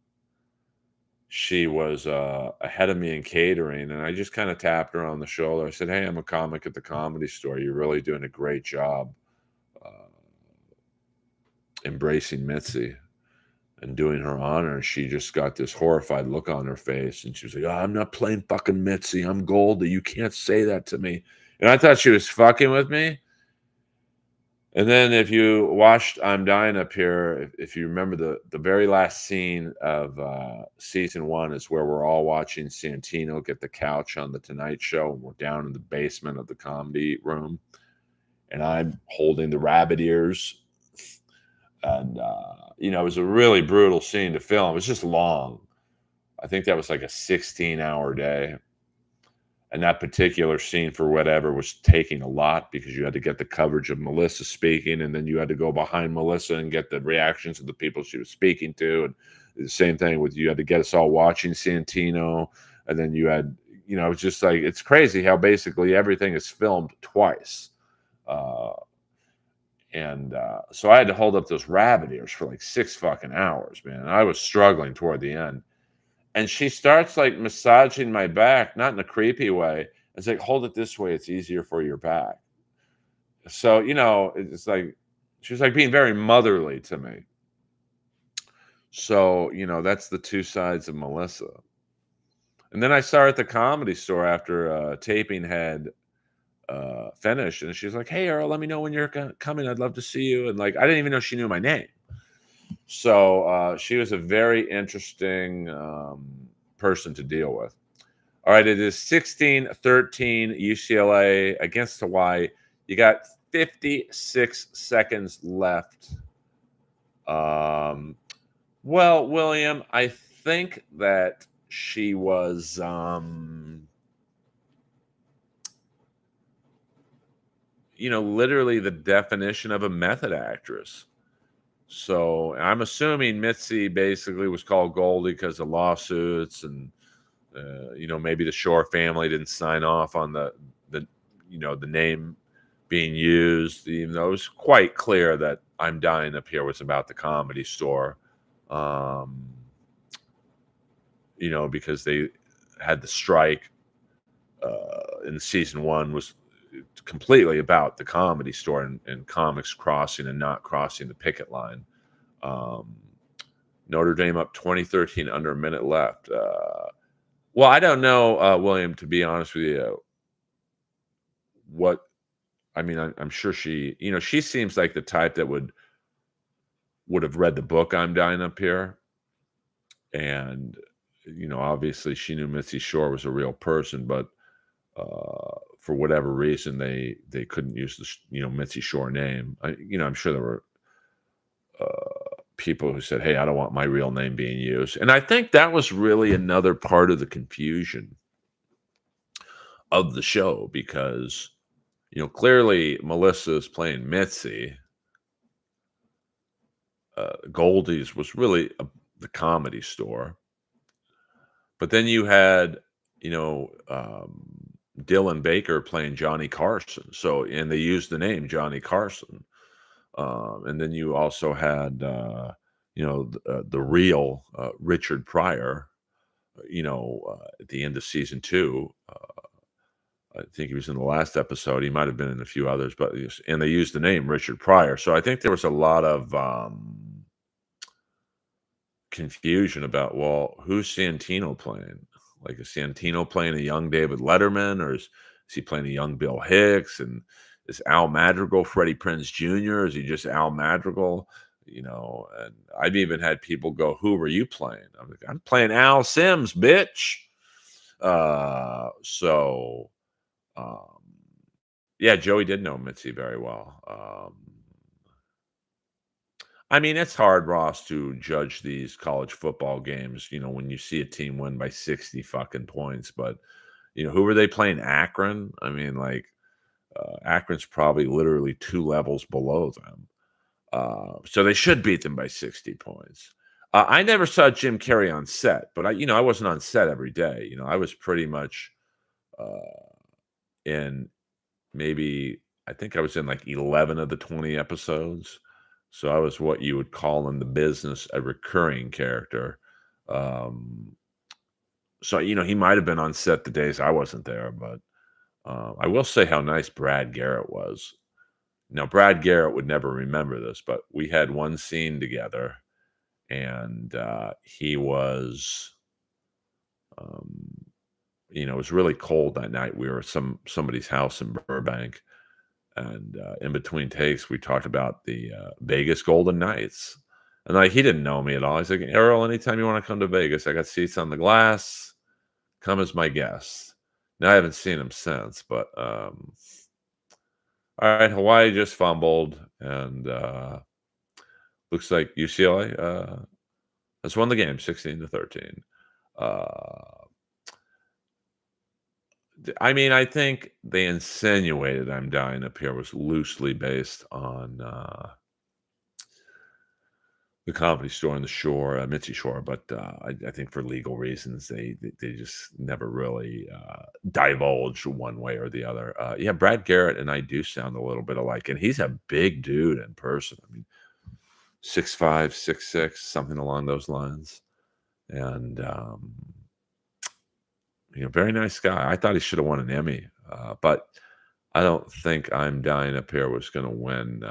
A: She was ahead of me in catering, and I just kind of tapped her on the shoulder. I said, "Hey, I'm a comic at the Comedy Store. You're really doing a great job uh, embracing Mitzi and doing her honor." She just got this horrified look on her face, and she was like, "Oh, I'm not playing fucking Mitzi. I'm Goldie. You can't say that to me." And I thought she was fucking with me. And then if you watched I'm Dying Up Here, if you remember the very last scene of season 1 is where we're all watching Santino get the couch on the Tonight Show, and we're down in the basement of the comedy room, and I'm holding the rabbit ears. And it was a really brutal scene to film. It was just long. I think that was like a 16-hour day. And that particular scene, for whatever, was taking a lot because you had to get the coverage of Melissa speaking, and then you had to go behind Melissa and get the reactions of the people she was speaking to. And the same thing with, you had to get us all watching Santino, and then you had, it was just like, it's crazy how basically everything is filmed twice. Uh, and so I had to hold up those rabbit ears for like 6 fucking hours, man. I was struggling toward the end. and she starts, like, massaging my back, not in a creepy way. It's like, "Hold it this way, it's easier for your back." So, it's like she was, like, being very motherly to me. So, that's the 2 sides of Melissa. And then I saw her at the Comedy Store after, taping had, finished, and she's like, "Hey, Earl, let me know when you're coming. I'd love to see you." And, like, I didn't even know she knew my name. So, she was a very interesting, person to deal with. All right, it is 16-13 UCLA against Hawaii. You got 56 seconds left. Um, well, William, I think that she was, literally the definition of a method actress. So I'm assuming Mitzi basically was called Goldie because of lawsuits and maybe the Shore family didn't sign off on the the name being used. Even though it was quite clear that I'm Dying Up Here was about the Comedy Store, um, because they had the strike in season one was completely about the Comedy Store and comics crossing and not crossing the picket line. Um, Notre Dame up 2013 under a minute left. Well, I don't know, William, to be honest with you, what I mean, I'm sure she seems like the type that would have read the book I'm Dying Up Here, and obviously she knew Mitzi Shore was a real person, but for whatever reason they couldn't use the Mitzi Shore name. I'm sure there were people who said, "Hey, I don't want my real name being used," and I think that was really another part of the confusion of the show because clearly Melissa is playing Mitzi. Goldie's was really the Comedy Store, but then you had Dylan Baker playing Johnny Carson. So and they used the name Johnny Carson, and then you also had the real Richard Pryor. At the end of season two. I think he was in the last episode. He might have been in a few others, but and they used the name Richard Pryor. So I think there was a lot of confusion about, well, who's Santino playing? Like, is Santino playing a young David Letterman, or is he playing a young Bill Hicks? And is Al Madrigal Freddie Prinze Jr.? Is he just Al Madrigal? And I've even had people go, "Who were you playing?" I'm like, "I'm playing Al Sims, bitch." So um, yeah, Joey did know Mitzi very well. I mean, it's hard, Ross, to judge these college football games, when you see a team win by 60 fucking points. But, who were they playing? Akron? I mean, like, Akron's probably literally 2 levels below them. So they should beat them by 60 points. I never saw Jim Carrey on set, but I wasn't on set every day. I was pretty much in maybe I think I was in like 11 of the 20 episodes. So I was what you would call in the business a recurring character. Um, so he might have been on set the days I wasn't there, but I will say how nice Brad Garrett was. Now Brad Garrett would never remember this, but we had one scene together, and he was, um, it was really cold that night. We were at somebody's house in Burbank, and in between takes, we talked about the Vegas Golden Knights. And like he didn't know me at all. He's like, "Earl, anytime you want to come to Vegas, I got seats on the glass. Come as my guest." Now I haven't seen him since, but all right, Hawaii just fumbled, and looks like UCLA has won the game 16-13. Uh, I mean, I think they insinuated I'm Dying Up Here was loosely based on the Comedy Store and the Shore, Mitzi Shore, but I think for legal reasons they just never really divulged one way or the other. Yeah, Brad Garrett and I do sound a little bit alike, and he's a big dude in person. I mean, 6'5", 6'6", something along those lines. and very nice guy. I thought he should have won an Emmy, but I don't think I'm Dying Up Here was going to win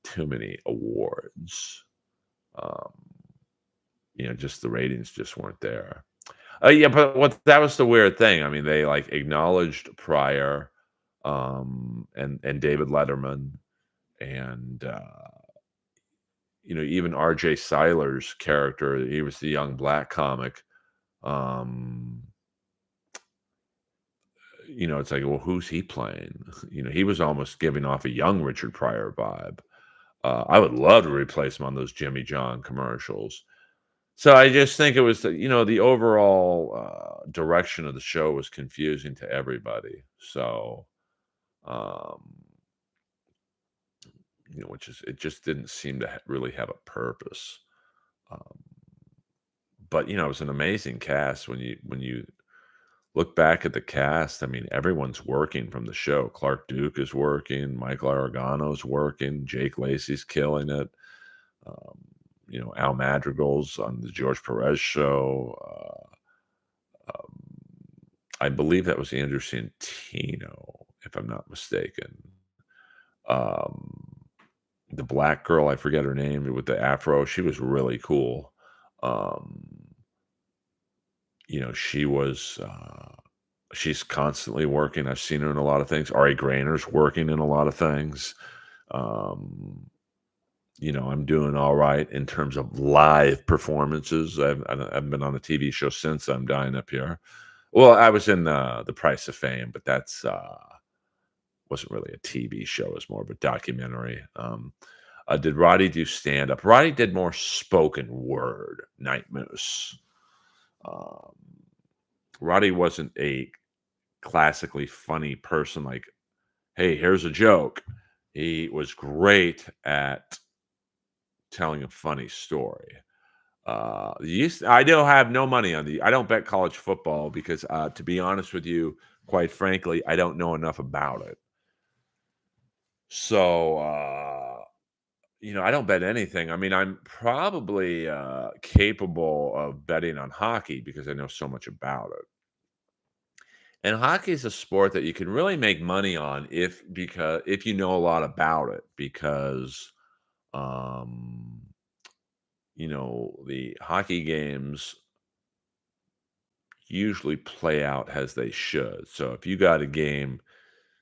A: too many awards. Um, just the ratings just weren't there. Yeah, but that was the weird thing. I mean, they like acknowledged Pryor, and David Letterman, and even R.J. Seiler's character. He was the young black comic. Um, it's like, well, who's he playing? He was almost giving off a young Richard Pryor vibe. I would love to replace him on those Jimmy John commercials. So I just think it was the overall direction of the show was confusing to everybody. So, um, it just didn't seem to really have a purpose. Um, but it was an amazing cast when you look back at the cast. I mean, everyone's working from the show. Clark Duke is working, Michael Aragano's working, Jake Lacey's killing it. Um, Al Madrigal's on the George Perez show. I believe that was Andrew Santino, if I'm not mistaken. Um, the black girl, I forget her name, with the afro, she was really cool. Um, she was she's constantly working. I've seen her in a lot of things. Ari Grainer's working in a lot of things. Um, I'm doing all right in terms of live performances. I've been on a TV show since I'm Dying Up Here. Well, I was in The Price of Fame, but that's wasn't really a TV show. It was more of a documentary. Did Roddy do stand up? Roddy did more spoken word. Night Moose. Um, Roddy wasn't a classically funny person. Like, hey, here's a joke. He was great at telling a funny story. I don't have no money on I don't bet college football because, to be honest with you, quite frankly, I don't know enough about it. So, I don't bet anything. I mean, I'm probably capable of betting on hockey because I know so much about it. And hockey is a sport that you can really make money on if you know a lot about it because um the hockey games usually play out as they should. So if you got a game,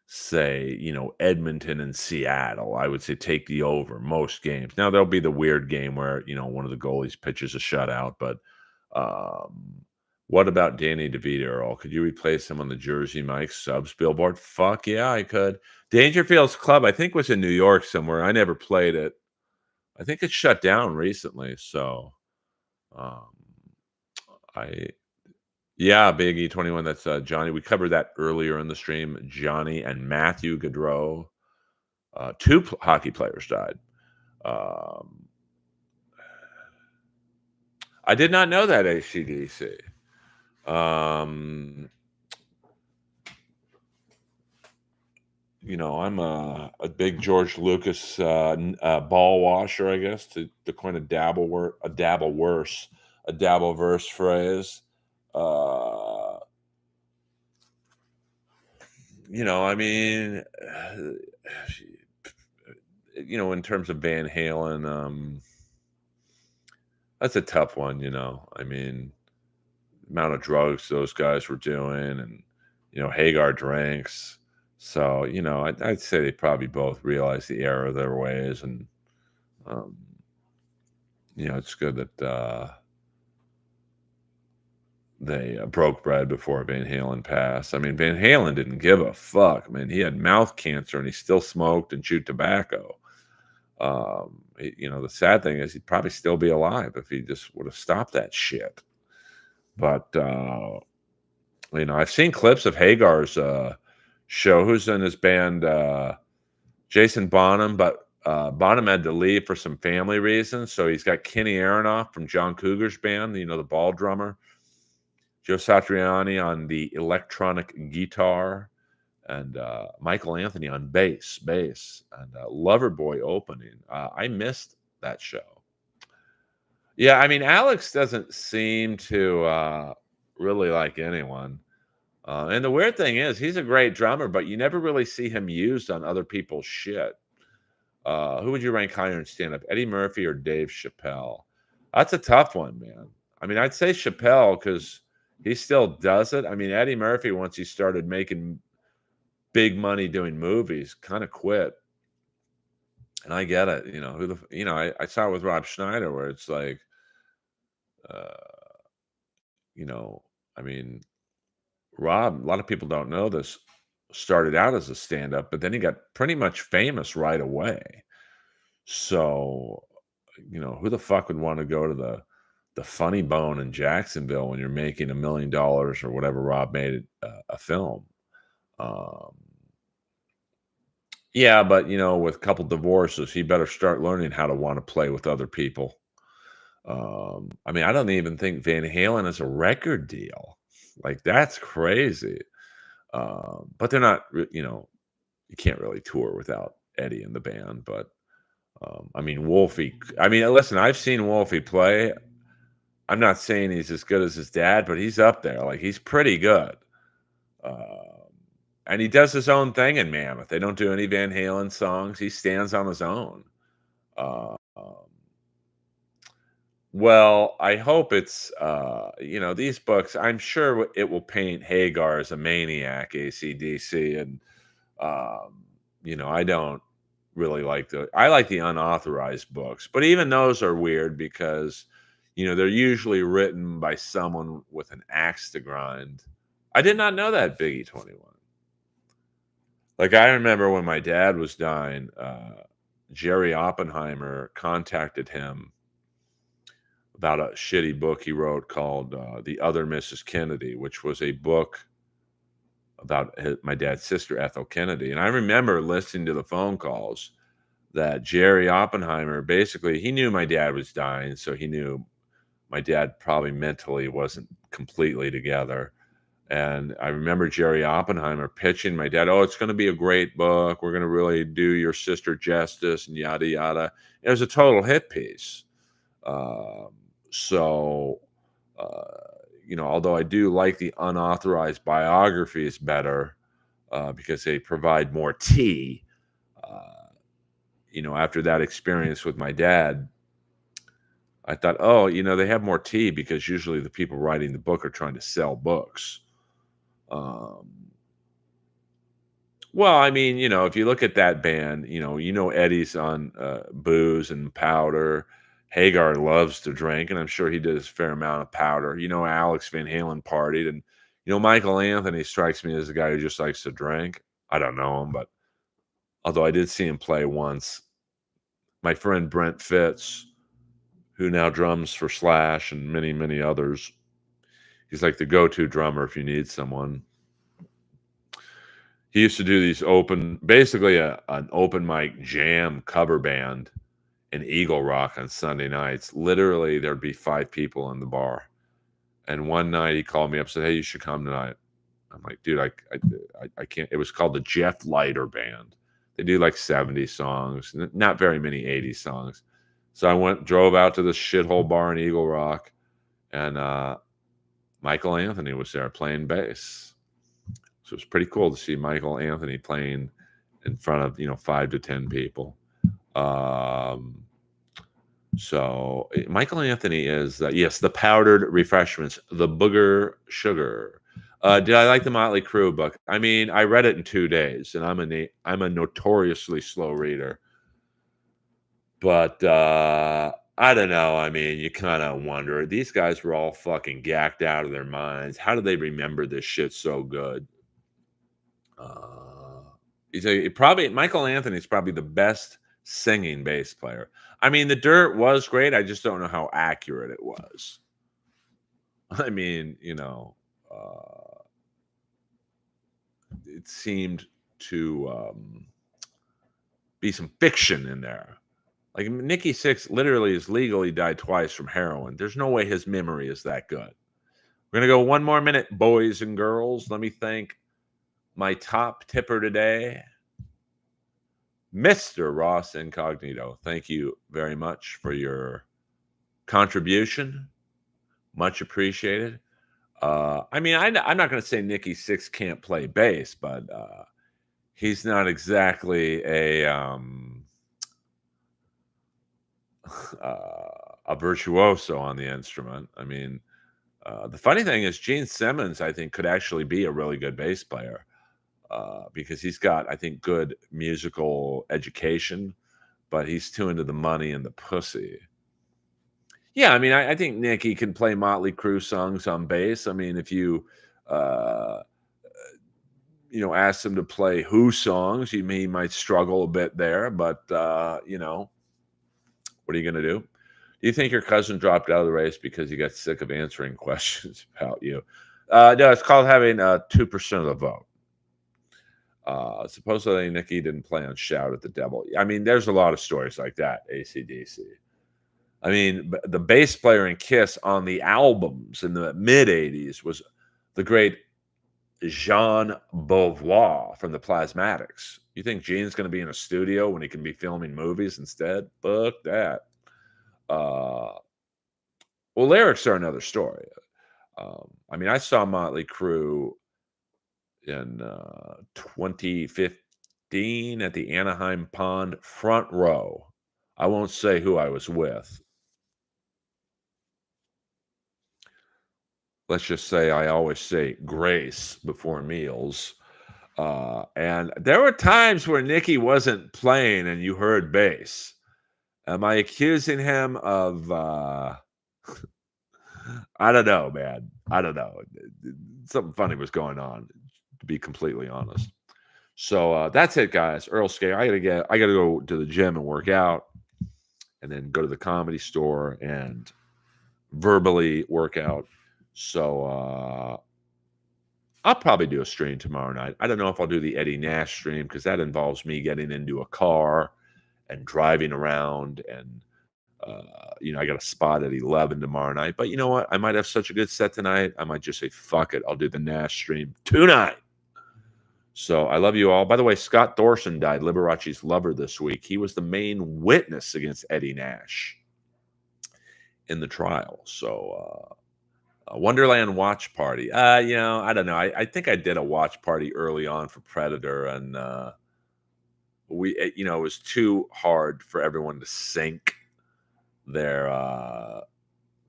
A: say, Edmonton and Seattle, I would say take the over most games. Now there'll be the weird game where, one of the goalies pitches a shutout, but what about Danny DeVito, Earl? Could you replace him on the Jersey Mike subs billboard? Fuck yeah, I could. Dangerfield's Club, I think, was in New York somewhere. I never played it. I think it's shut down recently. So, um, I yeah, Big E21. That's Johnny. We covered that earlier in the stream. Johnny and Matthew Gaudreau, two hockey players died. Um, I did not know that ACDC. Um, I'm a big George Lucas ball washer, I guess, to coin a dabble verse phrase. Uh, I mean, in terms of Van Halen, that's a tough one. I mean, amount of drugs those guys were doing, and Hagar drinks. So I'd say they probably both realized the error of their ways, and um, it's good that they broke bread before Van Halen passed. I mean, Van Halen didn't give a fuck. I mean, he had mouth cancer and he still smoked and chewed tobacco. The sad thing is he'd probably still be alive if he just would have stopped that shit. But I've seen clips of Hagar's show. Who's in his band? Jason Bonham, but Bonham had to leave for some family reasons. So he's got Kenny Aronoff from John Cougar's band, the ball drummer. Joe Satriani on the electronic guitar, and Michael Anthony on bass, and Loverboy opening. I missed that show. Yeah, I mean, Alex doesn't seem to really like anyone. And the weird thing is, he's a great drummer, but you never really see him used on other people's shit. Who would you rank higher in stand up, Eddie Murphy or Dave Chappelle? That's a tough one, man. I mean, I'd say Chappelle because he still does it. I mean, Eddie Murphy, once he started making big money doing movies, kind of quit. And I get it. I saw it with Rob Schneider where it's like, uh, you know, I mean, Rob, a lot of people don't know this, started out as a stand up, but then he got pretty much famous right away. So, who the fuck would want to go to the Funny Bone in Jacksonville when you're making $1 million or whatever Rob made a film? Um, yeah, but with a couple divorces, he better start learning how to want to play with other people. I mean, I don't even think Van Halen has a record deal. Like that's crazy. But they're not, you can't really tour without Eddie in the band. But I mean, Wolfie. I mean, listen, I've seen Wolfie play. I'm not saying he's as good as his dad, but he's up there. Like he's pretty good. Um, and he does his own thing in Mammoth. They don't do any Van Halen songs. He stands on his own. Um, well, I hope it's these books. I'm sure it will paint Hagar as a maniac, AC/DC, and um, I don't really like I like the unauthorized books, but even those are weird because they're usually written by someone with an axe to grind. I did not know that Biggie 21. Like I remember when my dad was dying, Jerry Oppenheimer contacted him about a shitty book he wrote called The Other Mrs. Kennedy, which was a book about my dad's sister, Ethel Kennedy. And I remember listening to the phone calls that Jerry Oppenheimer basically, he knew my dad was dying. So he knew my dad probably mentally wasn't completely together. And I remember Jerry Oppenheimer pitching my dad, oh, it's going to be a great book. We're going to really do your sister justice and yada, yada. It was a total hit piece. Um, so, uh, although I do like the unauthorized biographies better because they provide more tea, uh, after that experience with my dad, I thought, oh, they have more tea because usually the people writing the book are trying to sell books. Um, well, I mean, if you look at that band, Eddie's on booze and powder. Hagar loves to drink, and I'm sure he did his fair amount of powder. Alex Van Halen partied, and Michael Anthony strikes me as a guy who just likes to drink. I don't know him, but although I did see him play once, my friend Brent Fitz, who now drums for Slash and many, many others, he's like the go-to drummer if you need someone. He used to do these basically an open mic jam cover band in Eagle Rock on Sunday nights. Literally, there'd be 5 people in the bar. And one night he called me up and said, hey, you should come tonight. I'm like, dude, I can't. It was called the Jeff Leiter Band. They do like 70 songs, not very many 80 songs. So I drove out to this shithole bar in Eagle Rock, and Michael Anthony was there playing bass. So it's pretty cool to see Michael Anthony playing in front of 5 to 10 people. So Michael Anthony is yes, the powdered refreshments, the booger sugar. Did I like the Motley Crue book? I mean, I read it in 2 days, and I'm a notoriously slow reader. But I don't know. I mean, you kind of wonder. These guys were all fucking gacked out of their minds. How do they remember this shit so good? Uh, probably Michael Anthony's probably the best singing bass player. I mean, The Dirt was great. I just don't know how accurate it was. I mean, it seemed to be some fiction in there. Like Nikki Sixx literally has legally died twice from heroin. There's no way his memory is that good. We're gonna go one more minute, boys and girls. Let me thank my top tipper today, Mr. Ross Incognito. Thank you very much for your contribution, much appreciated. I mean, I'm not going to say Nikki Sixx can't play bass, but he's not exactly a virtuoso on the instrument. I mean, the funny thing is, Gene Simmons, I think, could actually be a really good bass player because he's got, I think, good musical education, but he's too into the money and the pussy. Yeah, I mean, I think Nicky can play Motley Crue songs on bass. I mean, if uh, ask him to play Who songs, he might struggle a bit there. But what are you going to do? Do you think your cousin dropped out of the race because he got sick of answering questions about you? No, it's called having 2% of the vote. Supposedly, Nikki didn't play on Shout at the Devil. I mean, there's a lot of stories like that, AC/DC. I mean, the bass player in Kiss on the albums in the mid 80s was the great Jean Beauvoir from the Plasmatics. You think Gene's going to be in a studio when he can be filming movies instead? Fuck that. Uh, well, lyrics are another story. I mean, I saw Motley Crue in 2015 at the Anaheim Pond front row. I won't say who I was with. Let's just say I always say grace before meals. And there were times where Nicky wasn't playing and you heard bass. Am I accusing him of I don't know, man. I don't know. Something funny was going on, to be completely honest. So that's it, guys. Earl Skate. I gotta go to the gym and work out, and then go to the comedy store and verbally work out. So I'll probably do a stream tomorrow night. I don't know if I'll do the Eddie Nash stream because that involves me getting into a car and driving around. And, I got a spot at 11 tomorrow night. But you know what? I might have such a good set tonight. I might just say, fuck it. I'll do the Nash stream tonight. So I love you all. By the way, Scott Thorson died, Liberace's lover, this week. He was the main witness against Eddie Nash in the trial. So, a Wonderland watch party. I don't know. I think I did a watch party early on for Predator, and it was too hard for everyone to sync their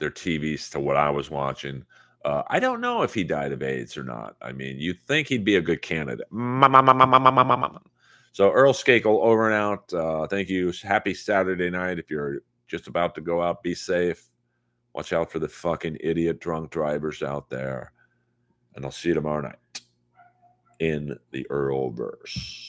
A: TVs to what I was watching. I don't know if he died of AIDS or not. I mean, you'd think he'd be a good candidate. So Earl Skakel, over and out. Thank you. Happy Saturday night. If you're just about to go out, be safe. Watch out for the fucking idiot drunk drivers out there. And I'll see you tomorrow night in the Earlverse.